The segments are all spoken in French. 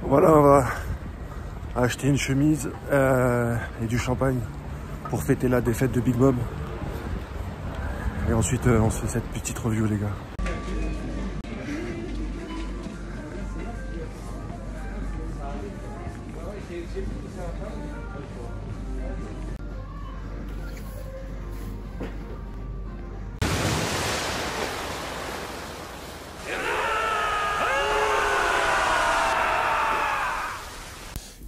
Voilà, on va acheter une chemise et du champagne pour fêter la défaite de Big Mom. Et ensuite, on se fait cette petite review, les gars.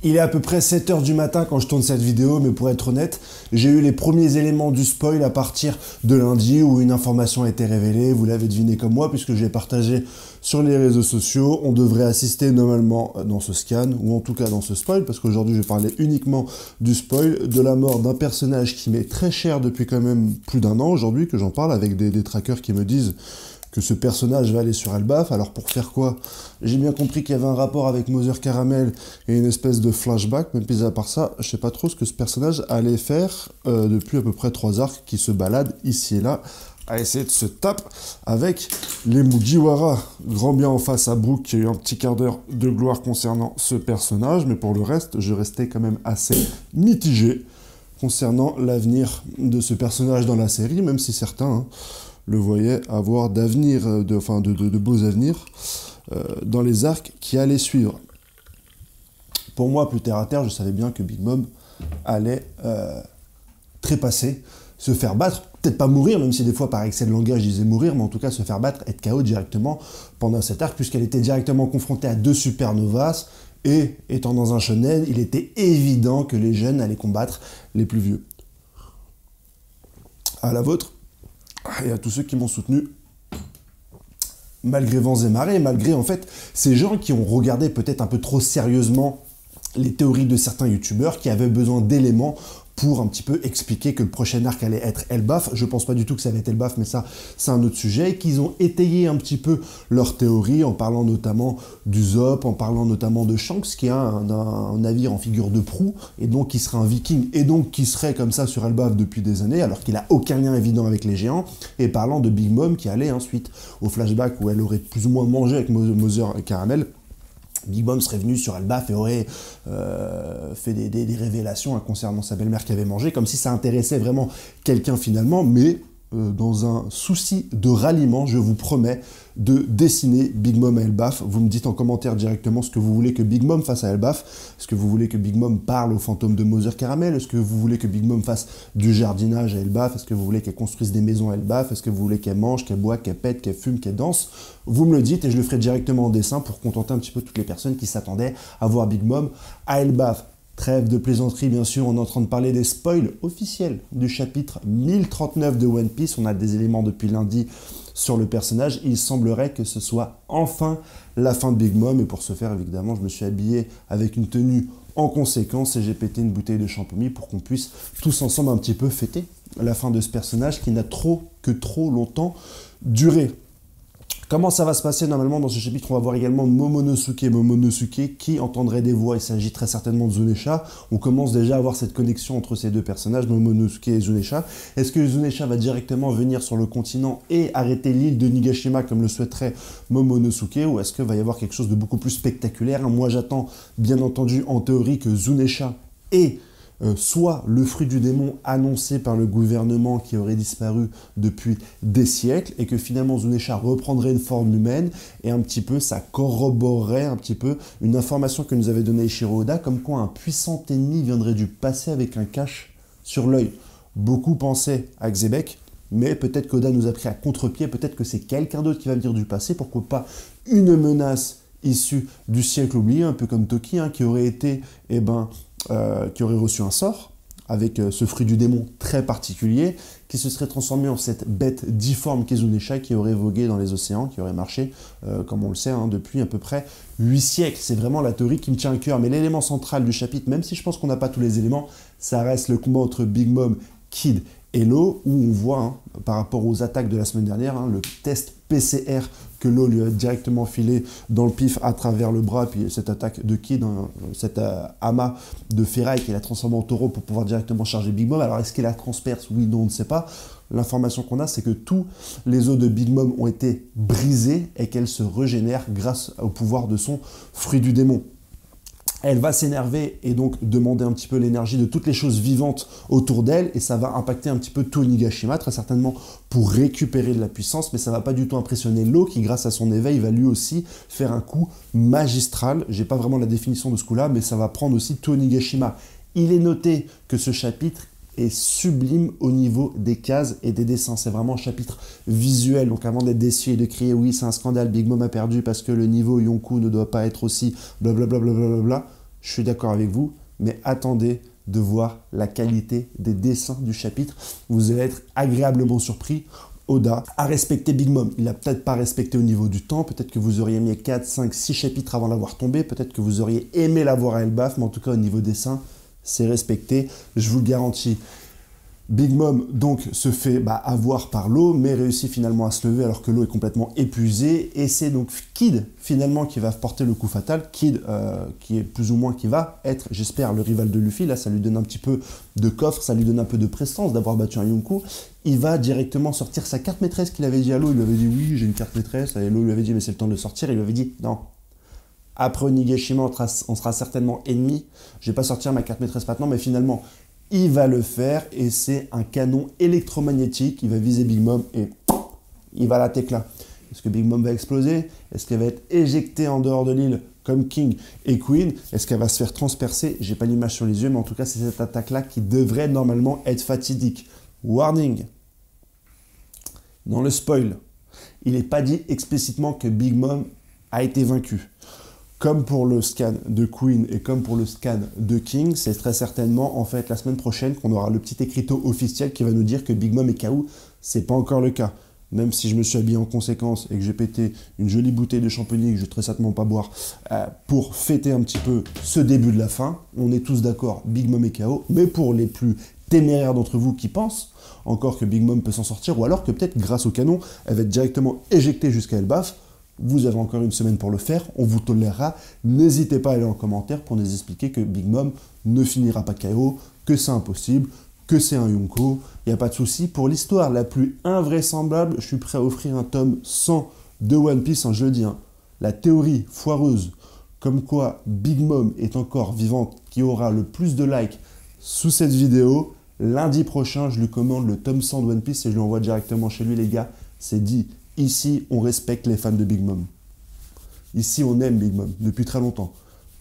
Il est à peu près 7 h du matin quand je tourne cette vidéo, mais pour être honnête, j'ai eu les premiers éléments du spoil à partir de lundi où une information a été révélée, vous l'avez deviné comme moi puisque je l'ai partagé sur les réseaux sociaux. On devrait assister normalement dans ce scan, ou en tout cas dans ce spoil, parce qu'aujourd'hui je vais parler uniquement du spoil, de la mort d'un personnage qui m'est très cher depuis quand même plus d'un an aujourd'hui que j'en parle, avec des trackers qui me disent que ce personnage va aller sur Elbaf. Alors pour faire quoi? J'ai bien compris qu'il y avait un rapport avec Mother Caramel et une espèce de flashback, mais mis à part ça, je sais pas trop ce que ce personnage allait faire depuis à peu près 3 arcs qui se baladent ici et là à essayer de se taper avec les Mugiwara. Grand bien en face à Brook qui a eu un petit quart d'heure de gloire concernant ce personnage, mais pour le reste, je restais quand même assez mitigé concernant l'avenir de ce personnage dans la série, même si certains le voyaient avoir d'avenir, de beaux avenirs dans les arcs qui allaient suivre. Pour moi, plus terre à terre, je savais bien que Big Mom allait trépasser, se faire battre, peut-être pas mourir, même si des fois par excès de langage je disais mourir, mais en tout cas se faire battre, être KO directement pendant cet arc, puisqu'elle était directement confrontée à 2 supernovas, et étant dans un shonen, il était évident que les jeunes allaient combattre les plus vieux. À la vôtre, et à tous ceux qui m'ont soutenu, malgré vents et marées, malgré en fait ces gens qui ont regardé peut-être un peu trop sérieusement les théories de certains youtubeurs qui avaient besoin d'éléments pour un petit peu expliquer que le prochain arc allait être Elbaf. Je pense pas du tout que ça va être Elbaf, mais ça, c'est un autre sujet. Qu'ils ont étayé un petit peu leur théorie en parlant notamment du Zop, en parlant notamment de Shanks, qui a un navire en figure de proue, et donc qui serait un viking, et donc qui serait comme ça sur Elbaf depuis des années, alors qu'il a aucun lien évident avec les géants, et parlant de Big Mom qui allait ensuite au flashback où elle aurait plus ou moins mangé avec Mother Caramel. Big Mom serait venu sur Elbaf et aurait fait des révélations concernant sa belle-mère qui avait mangé, comme si ça intéressait vraiment quelqu'un finalement, mais dans un souci de ralliement, je vous promets de dessiner Big Mom à Elbaf. Vous me dites en commentaire directement ce que vous voulez que Big Mom fasse à Elbaf. Est-ce que vous voulez que Big Mom parle au fantôme de Mother Caramel? Est-ce que vous voulez que Big Mom fasse du jardinage à Elbaf? Est-ce que vous voulez qu'elle construise des maisons à Elbaf? Est-ce que vous voulez qu'elle mange, qu'elle boit, qu'elle pète, qu'elle fume, qu'elle danse? Vous me le dites et je le ferai directement en dessin pour contenter un petit peu toutes les personnes qui s'attendaient à voir Big Mom à Elbaf. Trêve de plaisanterie, bien sûr, on est en train de parler des spoils officiels du chapitre 1039 de One Piece. On a des éléments depuis lundi sur le personnage. Il semblerait que ce soit enfin la fin de Big Mom. Et pour ce faire, évidemment, je me suis habillé avec une tenue en conséquence et j'ai pété une bouteille de champomis pour qu'on puisse tous ensemble un petit peu fêter la fin de ce personnage qui n'a trop longtemps duré. Comment ça va se passer normalement dans ce chapitre? On va voir également Momonosuke qui entendrait des voix. Il s'agit très certainement de Zunesha. On commence déjà à avoir cette connexion entre ces deux personnages, Momonosuke et Zunesha. Est-ce que Zunesha va directement venir sur le continent et arrêter l'île de Nigashima comme le souhaiterait Momonosuke, ou est-ce qu'il va y avoir quelque chose de beaucoup plus spectaculaire? Moi j'attends bien entendu en théorie que Zunesha ait soit le fruit du démon annoncé par le gouvernement qui aurait disparu depuis des siècles et que finalement Zunesha reprendrait une forme humaine et un petit peu ça corroborerait un petit peu une information que nous avait donnée Eiichiro Oda comme quoi un puissant ennemi viendrait du passé avec un cache sur l'œil. Beaucoup pensaient à Xebec, mais peut-être qu'Oda nous a pris à contre-pied, peut-être que c'est quelqu'un d'autre qui va venir du passé, pourquoi pas une menace issue du siècle oublié, un peu comme Toki, qui aurait été, qui aurait reçu un sort, avec ce fruit du démon très particulier, qui se serait transformé en cette bête difforme qu'est Zunesha, qui aurait vogué dans les océans, qui aurait marché, comme on le sait, depuis à peu près 8 siècles. C'est vraiment la théorie qui me tient à cœur. Mais l'élément central du chapitre, même si je pense qu'on n'a pas tous les éléments, ça reste le combat entre Big Mom, Kid et Law, où on voit, par rapport aux attaques de la semaine dernière, le test PCR que Law lui a directement filé dans le pif à travers le bras, puis cette attaque de Kid, cette amas de ferraille qu'il a transformé en taureau pour pouvoir directement charger Big Mom. Alors est-ce qu'il la transperce? Oui, non, on ne sait pas. L'information qu'on a, c'est que tous les os de Big Mom ont été brisés et qu'elle se régénère grâce au pouvoir de son fruit du démon. elle va s'énerver et donc demander un petit peu l'énergie de toutes les choses vivantes autour d'elle, et ça va impacter un petit peu tout Onigashima, très certainement pour récupérer de la puissance, mais ça va pas du tout impressionner Law, qui grâce à son éveil va lui aussi faire un coup magistral. J'ai pas vraiment la définition de ce coup-là, mais ça va prendre aussi tout Onigashima. Il est noté que ce chapitre est sublime au niveau des cases et des dessins. C'est vraiment un chapitre visuel. Donc avant d'être déçu et de crier oui c'est un scandale, Big Mom a perdu parce que le niveau Yonkou ne doit pas être aussi blablabla, blablabla, je suis d'accord avec vous, mais attendez de voir la qualité des dessins du chapitre. Vous allez être agréablement surpris. Oda a respecté Big Mom. Il n'a peut-être pas respecté au niveau du temps. Peut-être que vous auriez mis 4, 5, 6 chapitres avant l'avoir tombé. Peut-être que vous auriez aimé l'avoir à Elbaf, mais en tout cas au niveau dessin, c'est respecté, je vous le garantis. Big Mom donc se fait avoir par Law, mais réussit finalement à se lever alors que Law est complètement épuisé, et c'est donc Kid finalement qui va porter le coup fatal. Kid qui est plus ou moins qui va être, j'espère, le rival de Luffy. Là ça lui donne un petit peu de coffre, ça lui donne un peu de prestance d'avoir battu un Yonkou. Il va directement sortir sa carte maîtresse qu'il avait dit à Law. Il lui avait dit oui j'ai une carte maîtresse, et Law lui avait dit mais c'est le temps de le sortir. Il lui avait dit non. Après Onigashima, on sera certainement ennemis. Je vais pas sortir ma carte maîtresse maintenant, mais finalement, il va le faire, et c'est un canon électromagnétique. Il va viser Big Mom et il va la tecla. Est-ce que Big Mom va exploser? Est-ce qu'elle va être éjectée en dehors de l'île comme King et Queen? Est-ce qu'elle va se faire transpercer? J'ai pas l'image sur les yeux, mais en tout cas, c'est cette attaque-là qui devrait normalement être fatidique. Warning. Dans le spoil, il n'est pas dit explicitement que Big Mom a été vaincu. Comme pour le scan de Queen et comme pour le scan de King, c'est très certainement en fait la semaine prochaine qu'on aura le petit écriteau officiel qui va nous dire que Big Mom est KO. C'est pas encore le cas. Même si je me suis habillé en conséquence et que j'ai pété une jolie bouteille de champagne que je ne vais très certainement pas boire pour fêter un petit peu ce début de la fin, on est tous d'accord, Big Mom est KO. Mais pour les plus téméraires d'entre vous qui pensent encore que Big Mom peut s'en sortir, ou alors que peut-être grâce au canon, elle va être directement éjectée jusqu'à Elbaf, vous avez encore une semaine pour le faire, on vous tolérera. N'hésitez pas à aller en commentaire pour nous expliquer que Big Mom ne finira pas KO, que c'est impossible, que c'est un Yonko. Il n'y a pas de souci. Pour l'histoire la plus invraisemblable, je suis prêt à offrir un tome 100 de One Piece, je le dis. La théorie foireuse, comme quoi Big Mom est encore vivante, qui aura le plus de likes sous cette vidéo, lundi prochain, je lui commande le tome 100 de One Piece et je l'envoie directement chez lui, les gars. C'est dit. Ici, on respecte les fans de Big Mom. Ici, on aime Big Mom depuis très longtemps.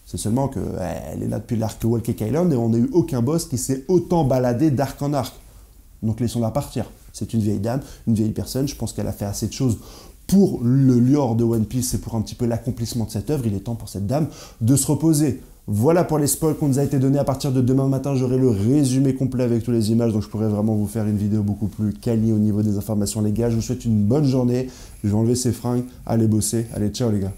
C'est seulement qu'elle est là depuis l'arc Whole Cake Island et on n'a eu aucun boss qui s'est autant baladé d'arc en arc. Donc laissons-la partir. C'est une vieille dame, une vieille personne. Je pense qu'elle a fait assez de choses pour le lore de One Piece et pour un petit peu l'accomplissement de cette œuvre. Il est temps pour cette dame de se reposer. Voilà pour les spoils qu'on nous a été donnés. À partir de demain matin, j'aurai le résumé complet avec toutes les images. Donc je pourrai vraiment vous faire une vidéo beaucoup plus quali au niveau des informations, les gars. Je vous souhaite une bonne journée. Je vais enlever ces fringues. Allez bosser. Allez, ciao les gars.